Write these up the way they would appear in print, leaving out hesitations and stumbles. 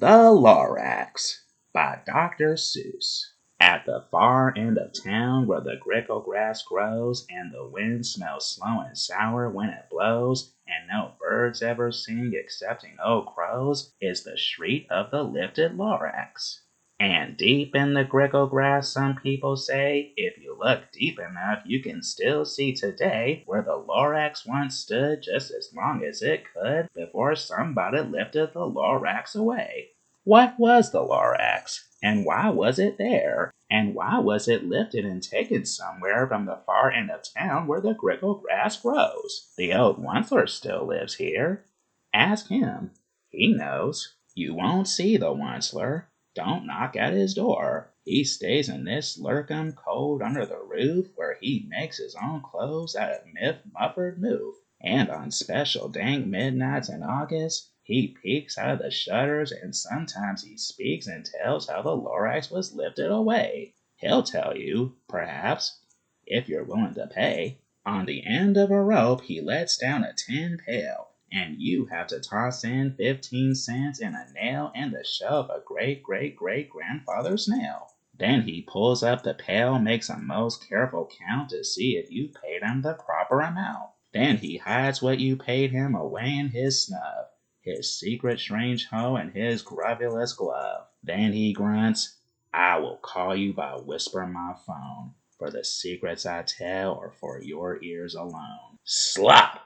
The Lorax by Dr. Seuss. At the far end of town where the grickle grass grows and the wind smells slow and sour when it blows and no birds ever sing excepting old crows is the shriek of the lifted Lorax. And deep in the grickle grass, some people say, if you look deep enough, you can still see today where the Lorax once stood just as long as it could before somebody lifted the Lorax away. What was the Lorax? And why was it there? And why was it lifted and taken somewhere from the far end of town where the grickle grass grows? The old Onceler still lives here. Ask him. He knows. You won't see the Onceler. Don't knock at his door. He stays in this lurkum cold under the roof where he makes his own clothes out of muffled moof. And on special dank midnights in August, he peeks out of the shutters and sometimes he speaks and tells how the Lorax was lifted away. He'll tell you, perhaps, if you're willing to pay. On the end of a rope he lets down a tin pail, and you have to toss in 15 cents and a nail in the shell of a great-great-great-grandfather snail. Then he pulls up the pail, makes a most careful count to see if you paid him the proper amount. Then he hides what you paid him away in his snub, his secret strange hoe and his grubulous glove. Then he grunts, I will call you by whisper my phone, for the secrets I tell are for your ears alone. Slop!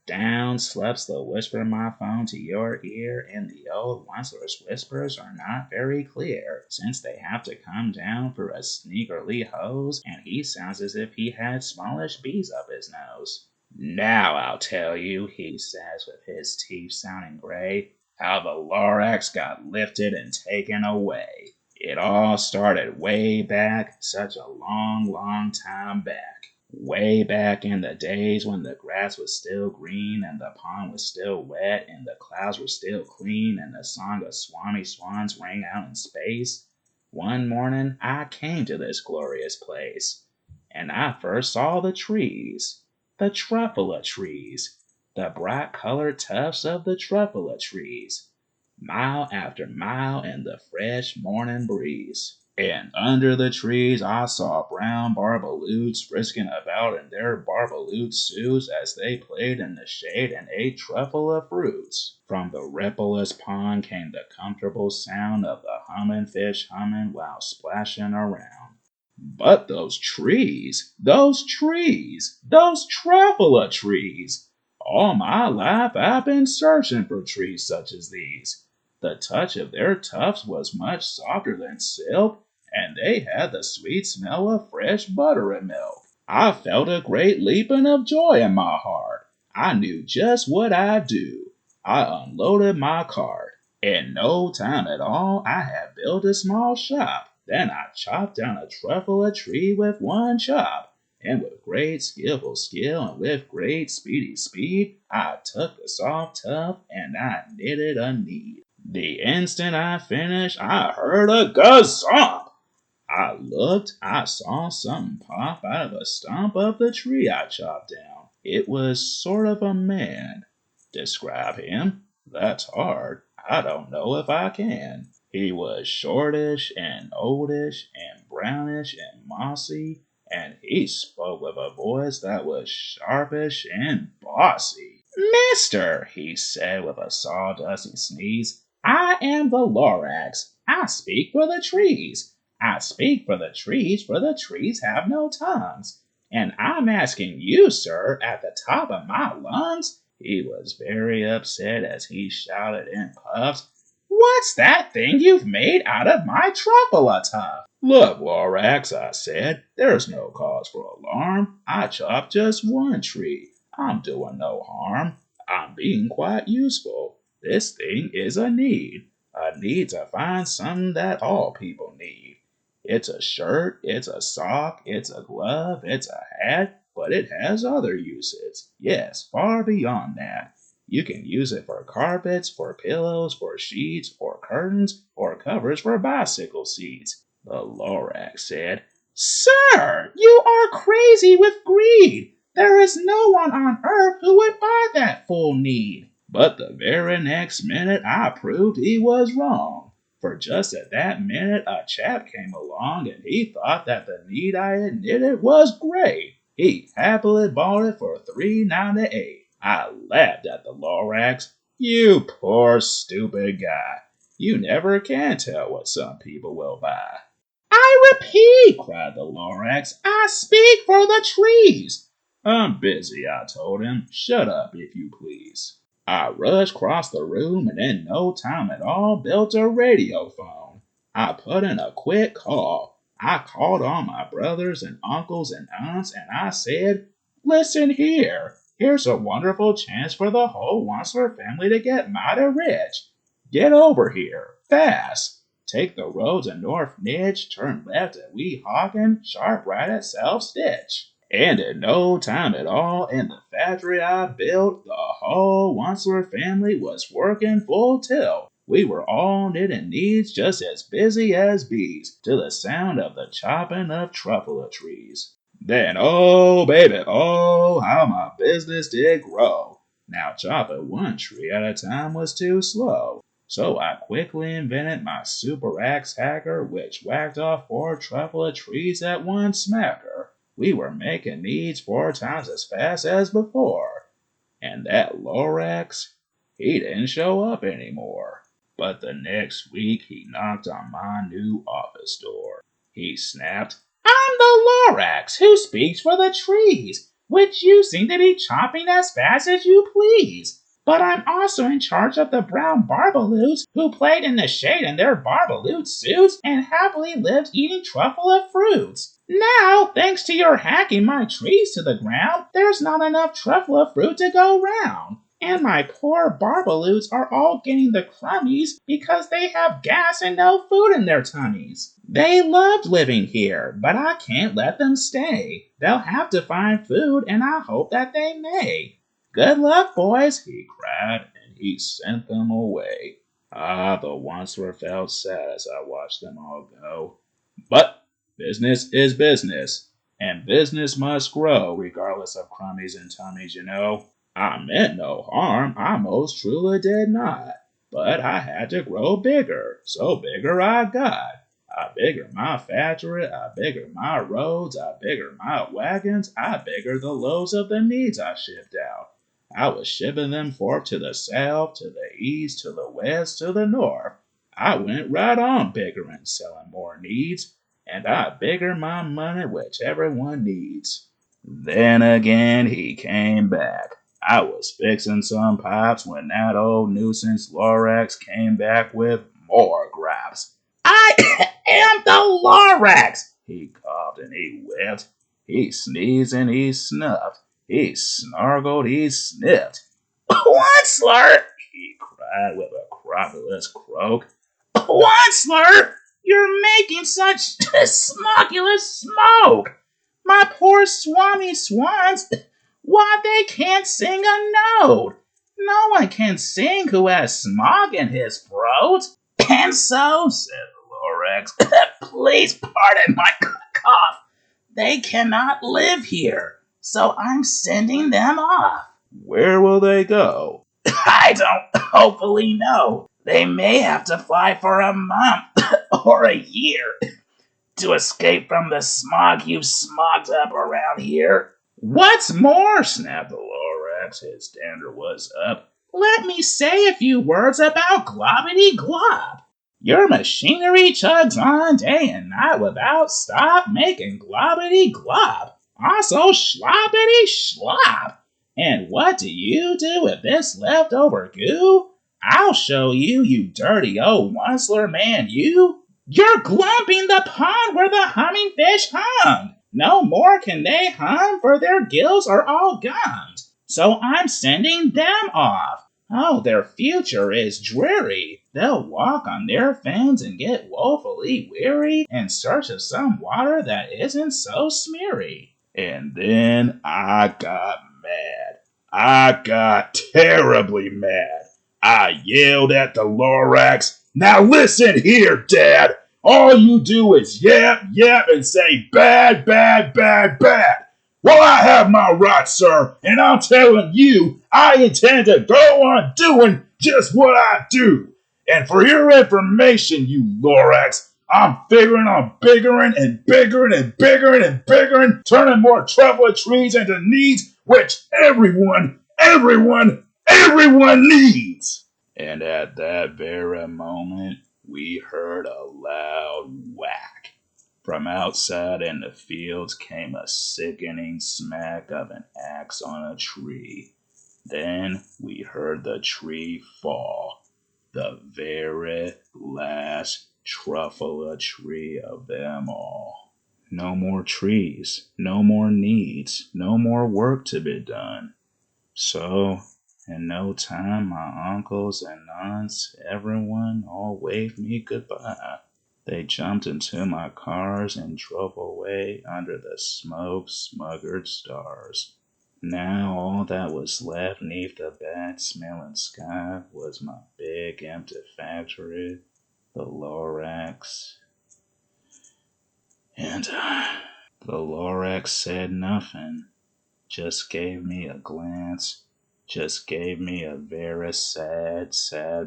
Down slops the whisper my phone to your ear, and the old Onceler's whispers are not very clear, since they have to come down through a sneakerly hose, and he sounds as if he had smallish bees up his nose. Now I'll tell you, he says with his teeth sounding gray, how the Lorax got lifted and taken away. It all started way back, such a long, long time back. Way back in the days when the grass was still green and the pond was still wet and the clouds were still clean and the song of swami swans rang out in space. One morning I came to this glorious place, and I first saw the trees. The truffula trees, the bright-colored tufts of the truffula trees, mile after mile in the fresh morning breeze. And under the trees I saw brown barbaloots frisking about in their barbaloot suits as they played in the shade and ate truffula fruits. From the rippleless pond came the comfortable sound of the humming fish humming while splashing around. But those trees, those truffula trees! All my life I've been searching for trees such as these. The touch of their tufts was much softer than silk, and they had the sweet smell of fresh butter and milk. I felt a great leaping of joy in my heart. I knew just what I'd do. I unloaded my cart. In no time at all, I had built a small shop. Then I chopped down a truffula tree with one chop, and with great skillful skill and with great speedy speed, I took the soft tuft and I knitted a need. The instant I finished, I heard a gazump. I looked, I saw something pop out of a stump of the tree I chopped down. It was sort of a man. Describe him? That's hard. I don't know if I can. He was shortish and oldish and brownish and mossy, and he spoke with a voice that was sharpish and bossy. Mister, he said with a sawdusty sneeze, I am the Lorax. I speak for the trees. I speak for the trees have no tongues. And I'm asking you, sir, at the top of my lungs. He was very upset as he shouted in puffs, What's that thing you've made out of my truffula tuft? Look, Lorax, I said, there's no cause for alarm. I chopped just one tree. I'm doing no harm. I'm being quite useful. This thing is a need to find something that all people need. It's a shirt, it's a sock, it's a glove, it's a hat, but it has other uses. Yes, far beyond that. You can use it for carpets, for pillows, for sheets, for curtains, or covers for bicycle seats. The Lorax said, Sir, you are crazy with greed. There is no one on earth who would buy that full need. But the very next minute I proved he was wrong. For just at that minute, a chap came along and he thought that the need I had knitted was great. He happily bought it for $3.98. I laughed at the Lorax. You poor stupid guy. You never can tell what some people will buy. I repeat, cried the Lorax, I speak for the trees. I'm busy, I told him. Shut up, if you please. I rushed across the room and in no time at all built a radio phone. I put in a quick call. I called all my brothers and uncles and aunts and I said, listen here. Here's a wonderful chance for the whole Wansler family to get mighty rich. Get over here, fast. Take the road to North Nitch, turn left at Weehawken, sharp right at Self Stitch. And in no time at all, in the factory I built, the whole Wansler family was working full tilt. We were all knitting needs just as busy as bees, to the sound of the chopping of truffle trees. Then, oh baby, oh, how my business did grow. Now chopping one tree at a time was too slow. So I quickly invented my super axe hacker, which whacked off 4 truffle trees at one smacker. We were making needs 4 times as fast as before. And that Lorax, he didn't show up anymore. But the next week he knocked on my new office door. He snapped, I'm the Lorax who speaks for the trees, which you seem to be chopping as fast as you please. But I'm also in charge of the brown Barbaloots who played in the shade in their Barbaloot suits and happily lived eating truffle of fruits. Now, thanks to your hacking my trees to the ground, there's not enough truffle of fruit to go round. And my poor Barbaloots are all getting the crummies because they have gas and no food in their tummies. They loved living here, but I can't let them stay. They'll have to find food, and I hope that they may. Good luck, boys, he cried, and he sent them away. Ah, the Wansler felt sad as I watched them all go. But business is business, and business must grow, regardless of crummies and tummies, you know. I meant no harm, I most truly did not. But I had to grow bigger, so bigger I got. I bigger my factory, I bigger my roads, I bigger my wagons, I bigger the loads of the needs I shipped out. I was shipping them forth to the south, to the east, to the west, to the north. I went right on biggering, selling more needs, and I bigger my money which everyone needs. Then again he came back. I was fixing some pipes when that old nuisance Lorax came back with more gripes. I am the Lorax! He coughed and he whiffed. He sneezed and he snuffed. He snargled, he sniffed. Wansler! He cried with a crofulous croak. Wansler! You're making such smockulous smoke! My poor swami swans, why they can't sing a note! No one can sing who has smog in his throat. And so, said the Lorax, please pardon my cough. They cannot live here. So I'm sending them off. Where will they go? I don't hopefully know. They may have to fly for a month or a year to escape from the smog you've smogged up around here. What's more, snapped the Lorax, his dander was up, let me say a few words about Globbity Glob. Your machinery chugs on day and night without stop making Globbity Glob. Also sloppity slop. And what do you do with this leftover goo? I'll show you, you dirty old Wansler man, you. You're glumping the pond where the humming fish hung. No more can they hum, for their gills are all gummed. So I'm sending them off. Oh, their future is dreary. They'll walk on their fins and get woefully weary in search of some water that isn't so smeary. And then I got mad. I got terribly mad. I yelled at the Lorax, now listen here, Dad. All you do is yap, yap, and say bad, bad, bad, bad. Well, I have my rights, sir, and I'm telling you, I intend to go on doing just what I do. And for your information, you Lorax, I'm figuring on biggering and biggering and biggering and biggering, turning more truffle trees into needs, which everyone needs. And at that very moment, we heard a loud whack. From outside in the fields came a sickening smack of an axe on a tree. Then we heard the tree fall, the very last truffle tree of them all. No more trees, no more needs, no more work to be done. So, in no time, my uncles and aunts, everyone, all waved me goodbye. They jumped into my cars and drove away under the smoke smuggered stars. Now all that was left neath the bad smelling sky was my big empty factory, the Lorax, and the Lorax said nothing, just gave me a glance, just gave me a very sad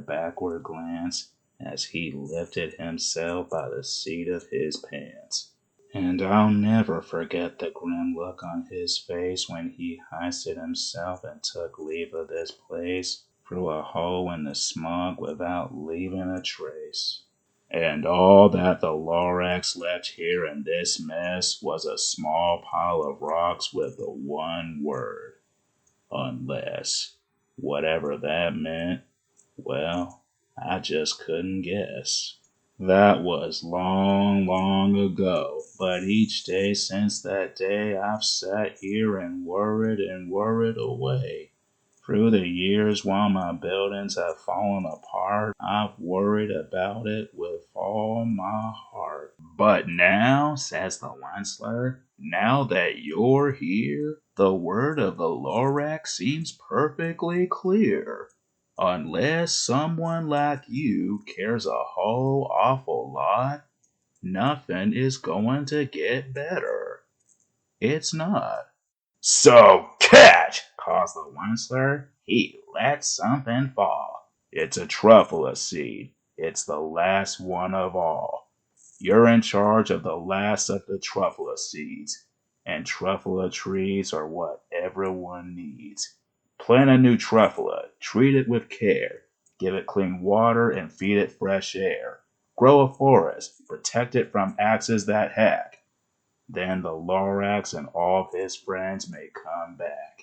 backward glance as he lifted himself by the seat of his pants. And I'll never forget the grim look on his face when he hoisted himself and took leave of this place through a hole in the smog without leaving a trace. And all that the Lorax left here in this mess was a small pile of rocks with the one word, unless. Whatever that meant, well, I just couldn't guess. That was long ago, but each day since that day I've sat here and worried away. Through the years while my buildings have fallen apart, I've worried about it with all my heart. But now, says the Wensler, now that you're here, the word of the Lorax seems perfectly clear. Unless someone like you cares a whole awful lot, nothing is going to get better. It's not. So catch, calls the Wensler. He lets something fall. It's a truffle seed. It's the last one of all. You're in charge of the last of the truffle seeds, and truffle trees are what everyone needs. Plant a new truffle, treat it with care, give it clean water and feed it fresh air. Grow a forest, protect it from axes that hack. Then the Lorax and all of his friends may come back.